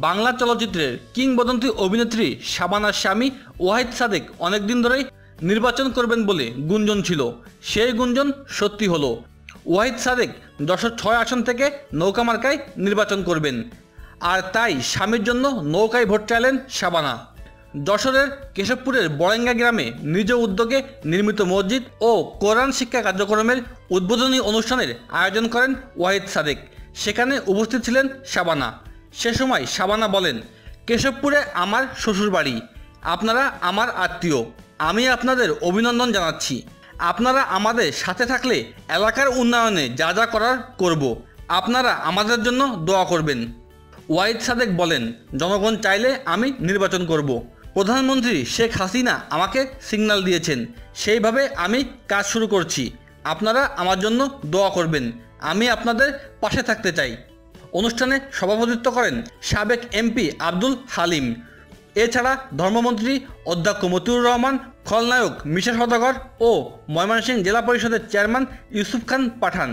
বাংলা চলচ্চিত্রের কিংবদন্তি অভিনেত্রী শাবানার স্বামী ওয়াহিদ সাদেক অনেকদিন ধরেই নির্বাচন করবেন বলে গুঞ্জন ছিল। সেই গুঞ্জন সত্যি হলো। ওয়াহিদ সাদেক যশোর 6 আসন থেকে নৌকা মার্কায় নির্বাচন করবেন, আর তাই স্বামীর জন্য নৌকায় ভোট চাইলেন শাবানা। যশোরের কেশবপুরের বরেঙ্গা গ্রামে নিজ উদ্যোগে নির্মিত মসজিদ ও কোরআন শিক্ষা কার্যক্রমের উদ্বোধনী অনুষ্ঠানের আয়োজন করেন ওয়াহিদ সাদেক। সেখানে উপস্থিত ছিলেন শাবানা। সে সময় শাবানা বলেন, কেশবপুরে আমার শ্বশুরবাড়ি, আপনারা আমার আত্মীয়, আমি আপনাদের অভিনন্দন জানাচ্ছি। আপনারা আমাদের সাথে থাকলে এলাকার উন্নয়নে যা যা করার করব। আপনারা আমাদের জন্য দোয়া করবেন। ওয়াহিদ সাদেক বলেন, জনগণ চাইলে আমি নির্বাচন করব। প্রধানমন্ত্রী শেখ হাসিনা আমাকে সিগন্যাল দিয়েছেন, সেইভাবে আমি কাজ শুরু করছি। আপনারা আমার জন্য দোয়া করবেন, আমি আপনাদের পাশে থাকতে চাই। অনুষ্ঠানে সভাপতিত্ব করেন সাবেক এমপি আব্দুল হালিম। এছাড়া ধর্মমন্ত্রী অধ্যক্ষ মতিউর রহমান, খলনায়ক মিশা সওদাগর ও ময়মনসিংহ জেলা পরিষদের চেয়ারম্যান ইউসুফ খান পাঠান।